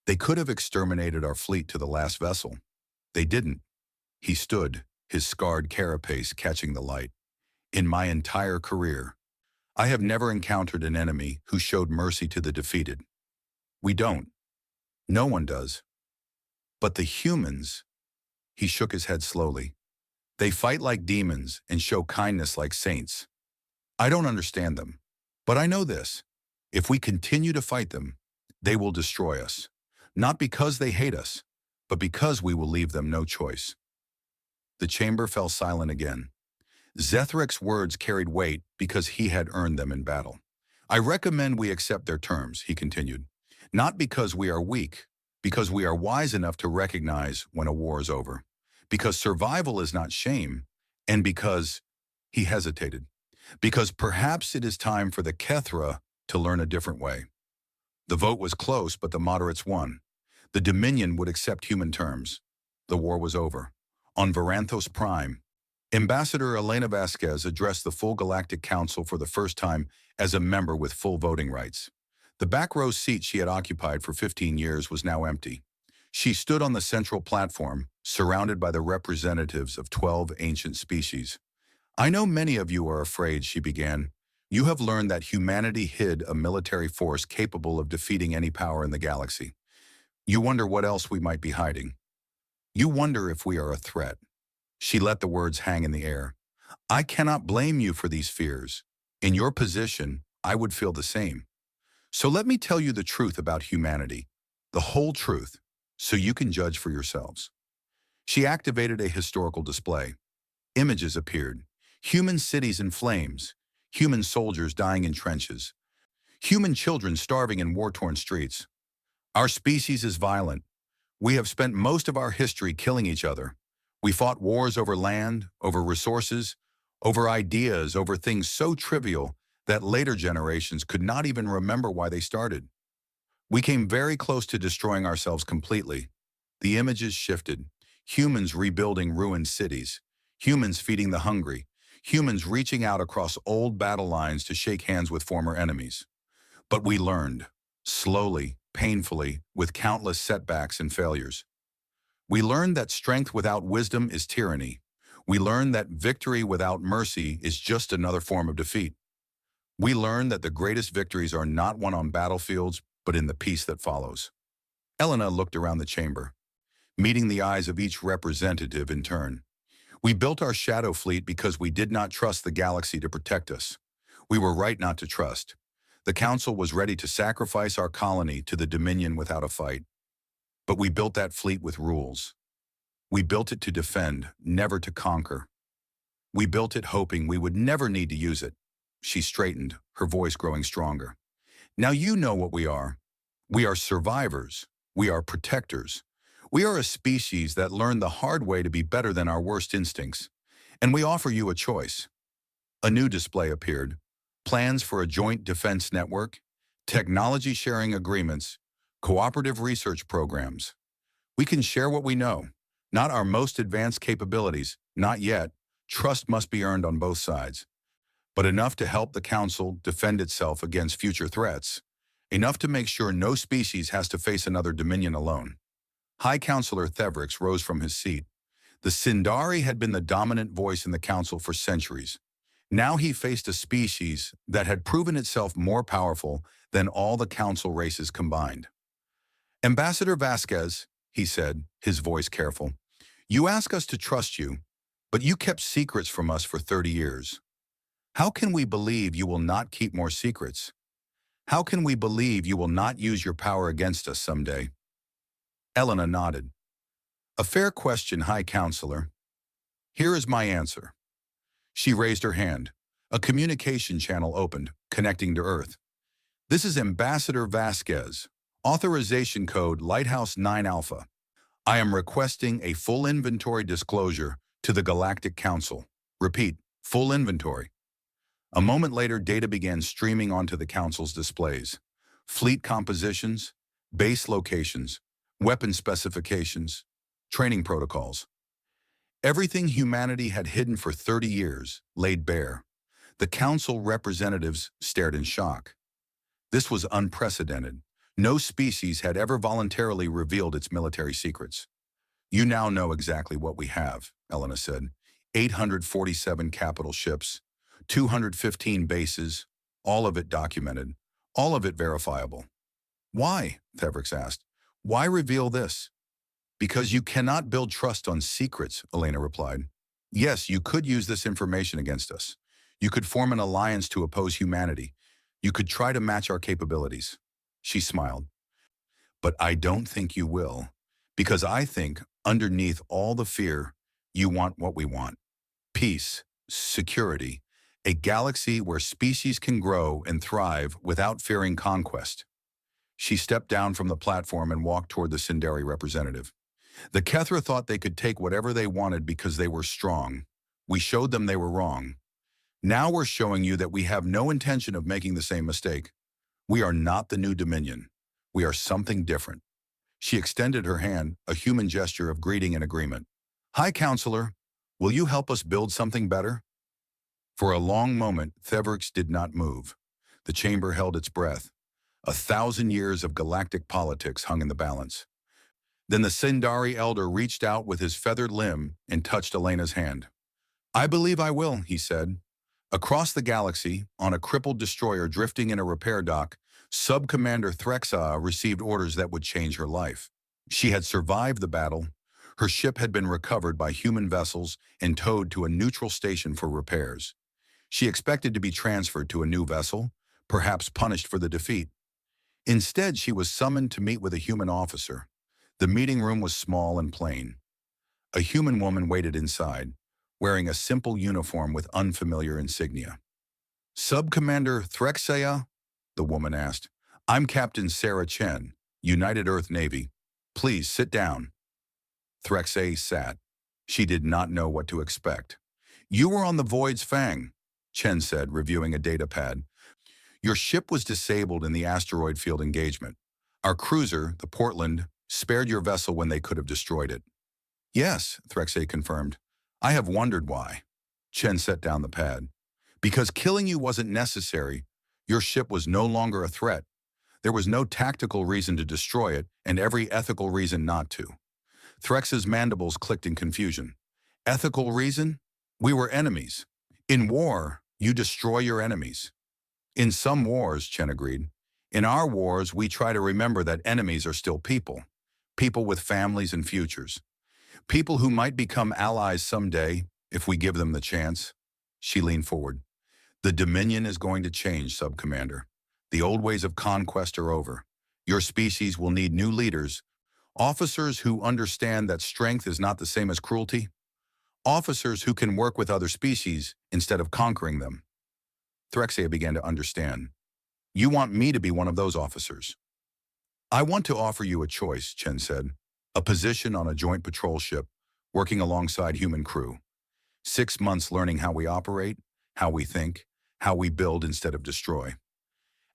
They could have exterminated our fleet to the last vessel. They didn't. He stood, his scarred carapace catching the light. In my entire career, I have never encountered an enemy who showed mercy to the defeated. We don't. No one does. But the humans, he shook his head slowly. They fight like demons and show kindness like saints. I don't understand them, but I know this. If we continue to fight them, they will destroy us. Not because they hate us, but because we will leave them no choice. The chamber fell silent again. Zethrak's words carried weight because he had earned them in battle. I recommend we accept their terms, he continued. Not because we are weak, because we are wise enough to recognize when a war is over. Because survival is not shame, and because, he hesitated, because perhaps it is time for the Kethra to learn a different way. The vote was close, but the moderates won. The Dominion would accept human terms. The war was over. On Varanthos Prime, Ambassador Elena Vasquez addressed the full Galactic Council for the first time as a member with full voting rights. The back row seat she had occupied for 15 years was now empty. She stood on the central platform, surrounded by the representatives of 12 ancient species. I know many of you are afraid, she began. You have learned that humanity hid a military force capable of defeating any power in the galaxy. You wonder what else we might be hiding. You wonder if we are a threat. She let the words hang in the air. I cannot blame you for these fears. In your position, I would feel the same. So let me tell you the truth about humanity, the whole truth, so you can judge for yourselves. She activated a historical display. Images appeared. Human cities in flames, human soldiers dying in trenches, human children starving in war-torn streets. Our species is violent. We have spent most of our history killing each other. We fought wars over land, over resources, over ideas, over things so trivial that later generations could not even remember why they started. We came very close to destroying ourselves completely. The images shifted. Humans rebuilding ruined cities. Humans feeding the hungry. Humans reaching out across old battle lines to shake hands with former enemies. But we learned, slowly, painfully, with countless setbacks and failures. We learned that strength without wisdom is tyranny. We learned that victory without mercy is just another form of defeat. We learned that the greatest victories are not won on battlefields, but in the peace that follows. Elena looked around the chamber, meeting the eyes of each representative in turn. We built our shadow fleet because we did not trust the galaxy to protect us. We were right not to trust. The Council was ready to sacrifice our colony to the Dominion without a fight. But we built that fleet with rules. We built it to defend, never to conquer. We built it hoping we would never need to use it. She straightened, her voice growing stronger. Now you know what we are. We are survivors. We are protectors. We are a species that learned the hard way to be better than our worst instincts. And we offer you a choice. A new display appeared. Plans for a joint defense network, technology sharing agreements, cooperative research programs. We can share what we know, not our most advanced capabilities, not yet. Trust must be earned on both sides. But enough to help the Council defend itself against future threats. Enough to make sure no species has to face another Dominion alone. High Counselor Thevrix rose from his seat. The Sindari had been the dominant voice in the Council for centuries. Now he faced a species that had proven itself more powerful than all the Council races combined. Ambassador Vasquez, he said, his voice careful, you ask us to trust you, but you kept secrets from us for 30 years. How can we believe you will not keep more secrets? How can we believe you will not use your power against us someday? Elena nodded. A fair question, High Counselor. Here is my answer. She raised her hand. A communication channel opened, connecting to Earth. This is Ambassador Vasquez. Authorization code Lighthouse 9 Alpha. I am requesting a full inventory disclosure to the Galactic Council. Repeat, full inventory. A moment later, data began streaming onto the Council's displays. Fleet compositions, base locations, weapon specifications, training protocols. Everything humanity had hidden for 30 years laid bare. The Council representatives stared in shock. This was unprecedented. No species had ever voluntarily revealed its military secrets. You now know exactly what we have, Elena said. 847 capital ships, 215 bases, all of it documented, all of it verifiable. Why? Thevrix asked. Why reveal this? Because you cannot build trust on secrets, Elena replied. Yes, you could use this information against us. You could form an alliance to oppose humanity. You could try to match our capabilities. She smiled. But I don't think you will, because I think underneath all the fear, you want what we want. Peace, security, a galaxy where species can grow and thrive without fearing conquest. She stepped down from the platform and walked toward the Sindari representative. The Kethra thought they could take whatever they wanted because they were strong. We showed them they were wrong. Now we're showing you that we have no intention of making the same mistake. We are not the new Dominion. We are something different. She extended her hand, a human gesture of greeting and agreement. High Counselor, will you help us build something better? For a long moment, Thevrix did not move. The chamber held its breath. 1,000 years of galactic politics hung in the balance. Then the Sindari elder reached out with his feathered limb and touched Elena's hand. I believe I will, he said. Across the galaxy, on a crippled destroyer drifting in a repair dock, Sub-Commander Threxa received orders that would change her life. She had survived the battle. Her ship had been recovered by human vessels and towed to a neutral station for repairs. She expected to be transferred to a new vessel, perhaps punished for the defeat. Instead, she was summoned to meet with a human officer. The meeting room was small and plain. A human woman waited inside, wearing a simple uniform with unfamiliar insignia. Sub-Commander Threxea? The woman asked. I'm Captain Sarah Chen, United Earth Navy. Please sit down. Threxea sat. She did not know what to expect. You were on the Void's Fang, Chen said, reviewing a data pad. Your ship was disabled in the asteroid field engagement. Our cruiser, the Portland, spared your vessel when they could have destroyed it. Yes, Threxay confirmed. I have wondered why. Chen set down the pad. Because killing you wasn't necessary. Your ship was no longer a threat. There was no tactical reason to destroy it, and every ethical reason not to. Threx's mandibles clicked in confusion. Ethical reason? We were enemies. In war, you destroy your enemies. In some wars, Chen agreed. In our wars, we try to remember that enemies are still people. People with families and futures. People who might become allies someday, if we give them the chance. She leaned forward. The Dominion is going to change, Sub-Commander. The old ways of conquest are over. Your species will need new leaders, officers who understand that strength is not the same as cruelty, officers who can work with other species instead of conquering them. Threxia began to understand. You want me to be one of those officers. I want to offer you a choice, Chen said. A position on a joint patrol ship, working alongside human crew. 6 months learning how we operate, how we think, how we build instead of destroy.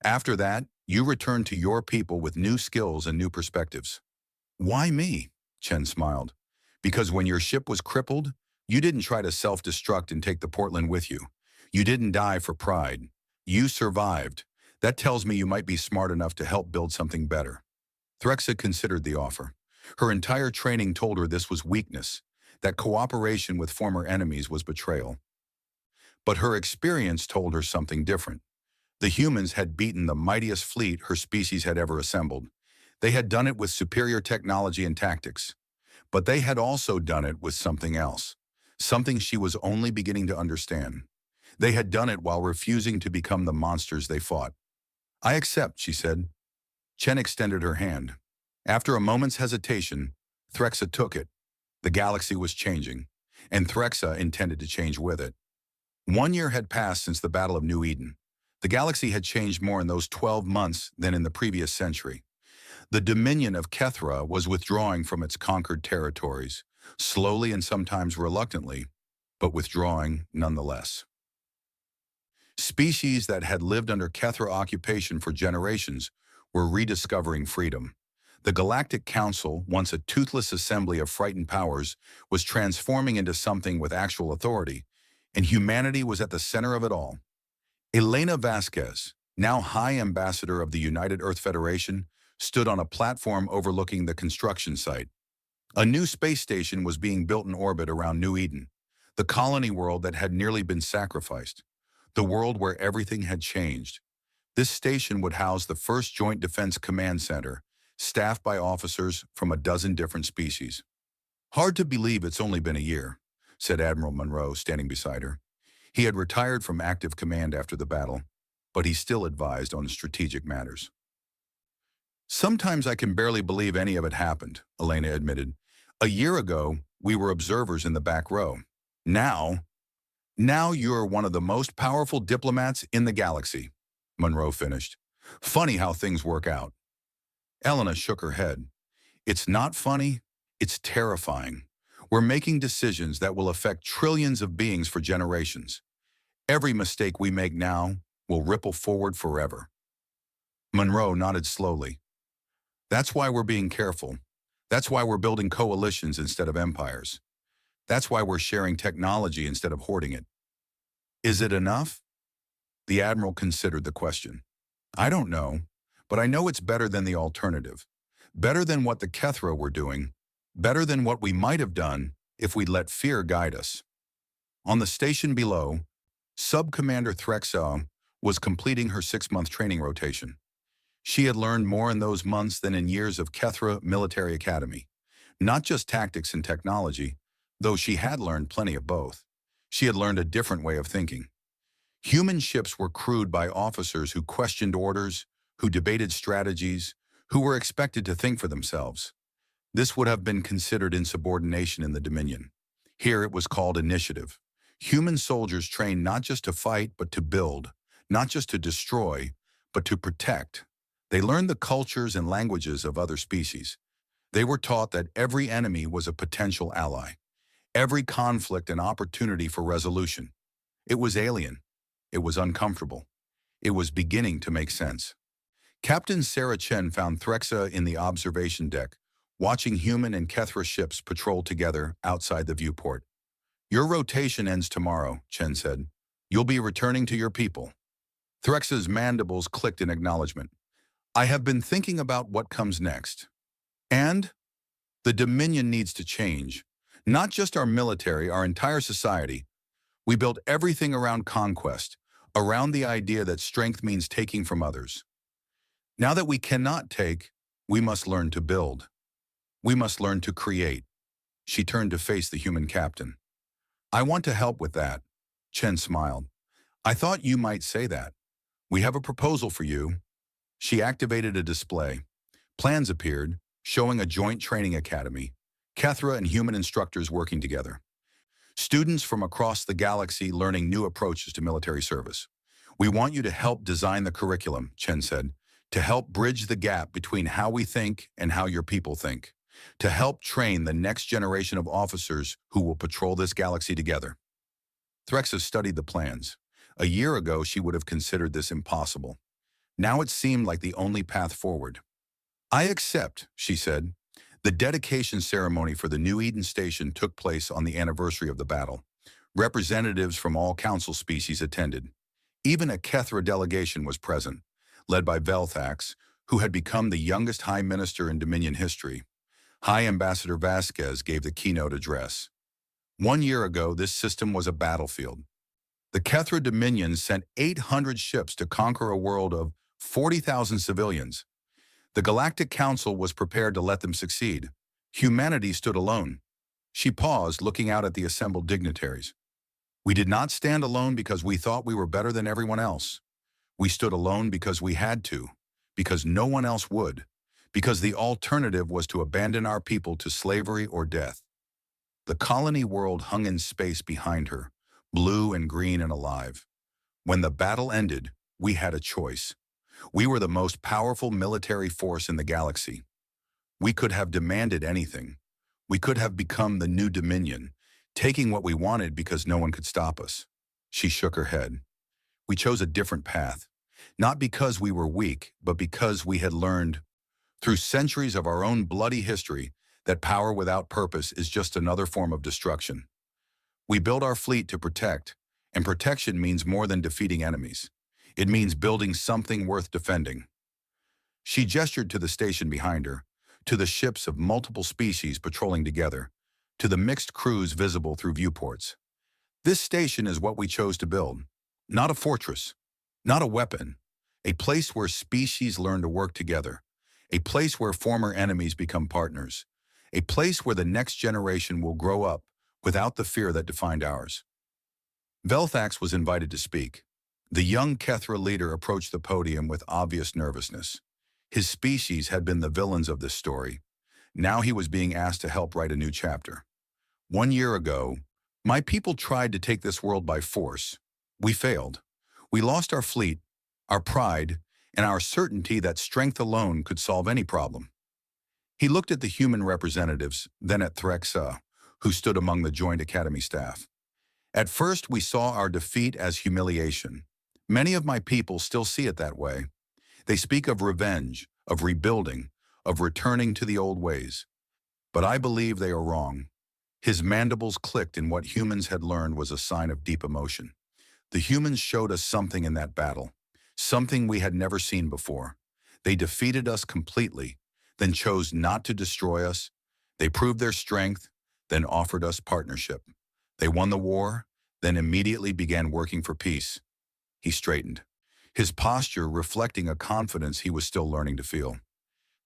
After that, you return to your people with new skills and new perspectives. Why me? Chen smiled. Because when your ship was crippled, you didn't try to self-destruct and take the Portland with you. You didn't die for pride. You survived. That tells me you might be smart enough to help build something better. Threxa considered the offer. Her entire training told her this was weakness, that cooperation with former enemies was betrayal. But her experience told her something different. The humans had beaten the mightiest fleet her species had ever assembled. They had done it with superior technology and tactics. But they had also done it with something else, something she was only beginning to understand. They had done it while refusing to become the monsters they fought. I accept, she said. Chen extended her hand. After a moment's hesitation, Threxa took it. The galaxy was changing, and Threxa intended to change with it. 1 year had passed since the Battle of New Eden. The galaxy had changed more in those 12 months than in the previous century. The Dominion of Kethra was withdrawing from its conquered territories, slowly and sometimes reluctantly, but withdrawing nonetheless. Species that had lived under Kethra occupation for generations were rediscovering freedom. The Galactic Council, once a toothless assembly of frightened powers, was transforming into something with actual authority, and humanity was at the center of it all. Elena Vasquez, now High Ambassador of the United Earth Federation, stood on a platform overlooking the construction site. A new space station was being built in orbit around New Eden, the colony world that had nearly been sacrificed, the world where everything had changed. This station would house the first Joint Defense Command Center, staffed by officers from a dozen different species. Hard to believe it's only been a year, said Admiral Monroe, standing beside her. He had retired from active command after the battle, but he still advised on strategic matters. Sometimes I can barely believe any of it happened, Elena admitted. A year ago, we were observers in the back row. Now you're one of the most powerful diplomats in the galaxy, Monroe finished. Funny how things work out. Elena shook her head. It's not funny, it's terrifying. We're making decisions that will affect trillions of beings for generations. Every mistake we make now will ripple forward forever. Monroe nodded slowly. That's why we're being careful. That's why we're building coalitions instead of empires. That's why we're sharing technology instead of hoarding it. Is it enough? The Admiral considered the question. I don't know, but I know it's better than the alternative. Better than what the Kethra were doing. Better than what we might have done if we'd let fear guide us. On the station below, Sub-Commander Threxa was completing her 6-month training rotation. She had learned more in those months than in years of Kethra Military Academy. Not just tactics and technology, though she had learned plenty of both. She had learned a different way of thinking. Human ships were crewed by officers who questioned orders, who debated strategies, who were expected to think for themselves. This would have been considered insubordination in the Dominion. Here it was called initiative. Human soldiers trained not just to fight, but to build, not just to destroy, but to protect. They learned the cultures and languages of other species. They were taught that every enemy was a potential ally, every conflict an opportunity for resolution. It was alien. It was uncomfortable. It was beginning to make sense. Captain Sarah Chen found Threxa in the observation deck, watching human and Kethra ships patrol together outside the viewport. "Your rotation ends tomorrow," Chen said. "You'll be returning to your people." Threxa's mandibles clicked in acknowledgement. "I have been thinking about what comes next. And the Dominion needs to change. Not just our military, our entire society. We built everything around conquest, around the idea that strength means taking from others. Now that we cannot take, we must learn to build. We must learn to create." She turned to face the human captain. "I want to help with that." Chen smiled. "I thought you might say that. We have a proposal for you." She activated a display. Plans appeared, showing a joint training academy, Kethra and human instructors working together. Students from across the galaxy learning new approaches to military service. "We want you to help design the curriculum," Chen said, "to help bridge the gap between how we think and how your people think, to help train the next generation of officers who will patrol this galaxy together." Threxa studied the plans. A year ago, she would have considered this impossible. Now it seemed like the only path forward. "I accept," she said. The dedication ceremony for the new Eden Station took place on the anniversary of the battle. Representatives from all council species attended. Even a Kethra delegation was present, led by Velthax, who had become the youngest High Minister in Dominion history. High Ambassador Vasquez gave the keynote address. 1 year ago, this system was a battlefield. The Kethra Dominion sent 800 ships to conquer a world of 40,000 civilians. The Galactic Council was prepared to let them succeed. Humanity stood alone. She paused, looking out at the assembled dignitaries. "We did not stand alone because we thought we were better than everyone else. We stood alone because we had to, because no one else would, because the alternative was to abandon our people to slavery or death." The colony world hung in space behind her, blue and green and alive. When the battle ended, we had a choice. We were the most powerful military force in the galaxy. We could have demanded anything. We could have become the new Dominion, taking what we wanted because no one could stop us. She shook her head. We chose a different path, not because we were weak, but because we had learned, through centuries of our own bloody history, that power without purpose is just another form of destruction. We built our fleet to protect, and protection means more than defeating enemies. It means building something worth defending. She gestured to the station behind her, to the ships of multiple species patrolling together, to the mixed crews visible through viewports. "This station is what we chose to build. Not a fortress, not a weapon, a place where species learn to work together, a place where former enemies become partners, a place where the next generation will grow up without the fear that defined ours." Velthax was invited to speak. The young Kethra leader approached the podium with obvious nervousness. His species had been the villains of this story. Now he was being asked to help write a new chapter. 1 year ago, my people tried to take this world by force. We failed. We lost our fleet, our pride, and our certainty that strength alone could solve any problem. He looked at the human representatives, then at Threxa, who stood among the Joint Academy staff. "At first, we saw our defeat as humiliation. Many of my people still see it that way. They speak of revenge, of rebuilding, of returning to the old ways. But I believe they are wrong." His mandibles clicked in what humans had learned was a sign of deep emotion. The humans showed us something in that battle, something we had never seen before. They defeated us completely, then chose not to destroy us. They proved their strength, then offered us partnership. They won the war, then immediately began working for peace. He straightened, his posture reflecting a confidence he was still learning to feel.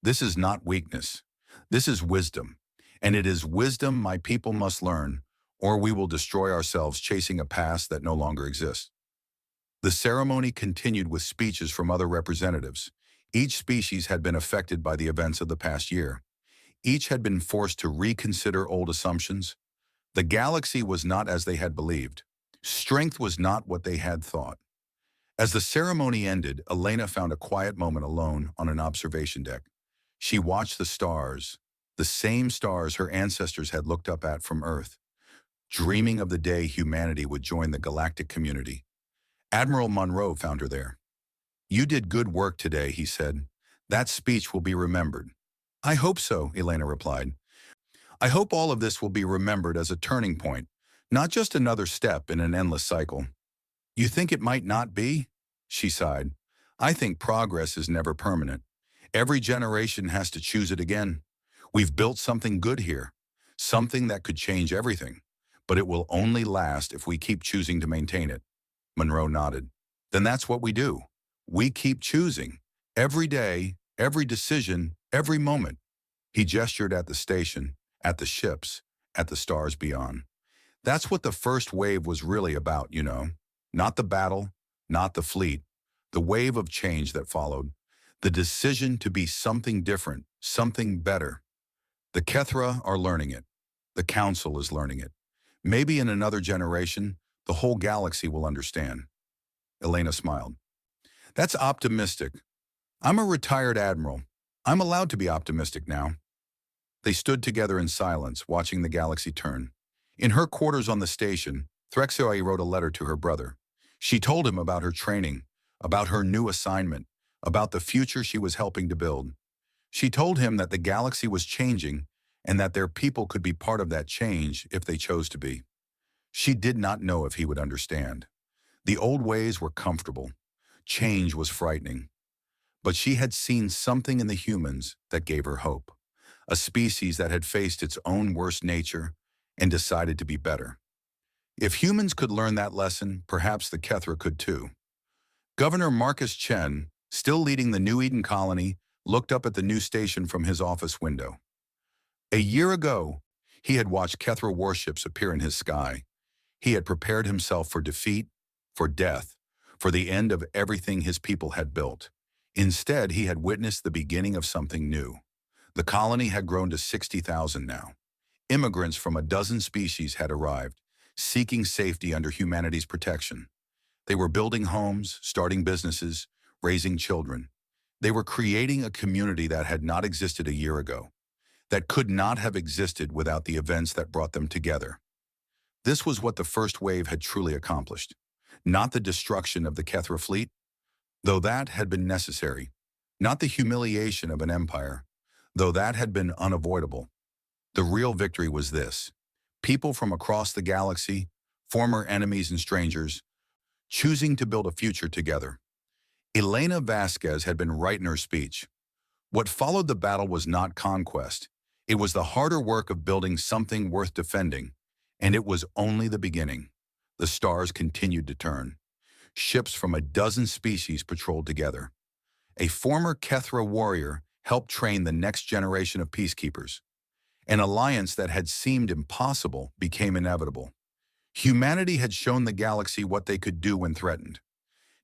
"This is not weakness. This is wisdom. And it is wisdom my people must learn, or we will destroy ourselves chasing a past that no longer exists." The ceremony continued with speeches from other representatives. Each species had been affected by the events of the past year. Each had been forced to reconsider old assumptions. The galaxy was not as they had believed. Strength was not what they had thought. As the ceremony ended, Elena found a quiet moment alone on an observation deck. She watched the stars, the same stars her ancestors had looked up at from Earth, dreaming of the day humanity would join the galactic community. Admiral Monroe found her there. You did good work today, he said. That speech will be remembered. I hope so, Elena replied. I hope all of this will be remembered as a turning point, not just another step in an endless cycle. You think it might not be? She sighed. I think progress is never permanent. Every generation has to choose it again. We've built something good here, something that could change everything, but it will only last if we keep choosing to maintain it. Monroe nodded. Then that's what we do. We keep choosing. Every day, every decision, every moment. He gestured at the station, at the ships, at the stars beyond. That's what the first wave was really about, you know. Not the battle, not the fleet, the wave of change that followed. The decision to be something different, something better. The Kethra are learning it. The Council is learning it. Maybe in another generation, the whole galaxy will understand. Elena smiled. That's optimistic. I'm a retired admiral. I'm allowed to be optimistic now. They stood together in silence, watching the galaxy turn. In her quarters on the station, Threxoi wrote a letter to her brother. She told him about her training, about her new assignment, about the future she was helping to build. She told him that the galaxy was changing and that their people could be part of that change if they chose to be. She did not know if he would understand. The old ways were comfortable. Change was frightening. But she had seen something in the humans that gave her hope. A species that had faced its own worst nature and decided to be better. If humans could learn that lesson, perhaps the Kethra could too. Governor Marcus Chen, still leading the New Eden colony, looked up at the new station from his office window. A year ago, he had watched Kethra warships appear in his sky. He had prepared himself for defeat, for death, for the end of everything his people had built. Instead, he had witnessed the beginning of something new. The colony had grown to 60,000 now. Immigrants from a dozen species had arrived, seeking safety under humanity's protection. They were building homes, starting businesses, raising children. They were creating a community that had not existed a year ago, that could not have existed without the events that brought them together. This was what the first wave had truly accomplished. Not the destruction of the Kethra fleet, though that had been necessary. Not the humiliation of an empire, though that had been unavoidable. The real victory was this: people from across the galaxy, former enemies and strangers, choosing to build a future together. Elena Vasquez had been right in her speech. What followed the battle was not conquest. It was the harder work of building something worth defending, and it was only the beginning. The stars continued to turn. Ships from a dozen species patrolled together. A former Kethra warrior helped train the next generation of peacekeepers. An alliance that had seemed impossible became inevitable. Humanity had shown the galaxy what they could do when threatened.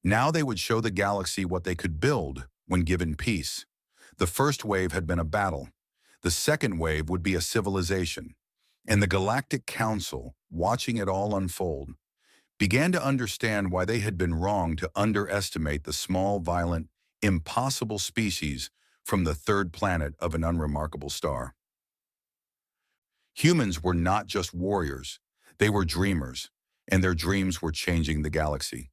Now they would show the galaxy what they could build when given peace. The first wave had been a battle. The second wave would be a civilization. And the Galactic Council, watching it all unfold, began to understand why they had been wrong to underestimate the small, violent, impossible species from the third planet of an unremarkable star. Humans were not just warriors, they were dreamers, and their dreams were changing the galaxy.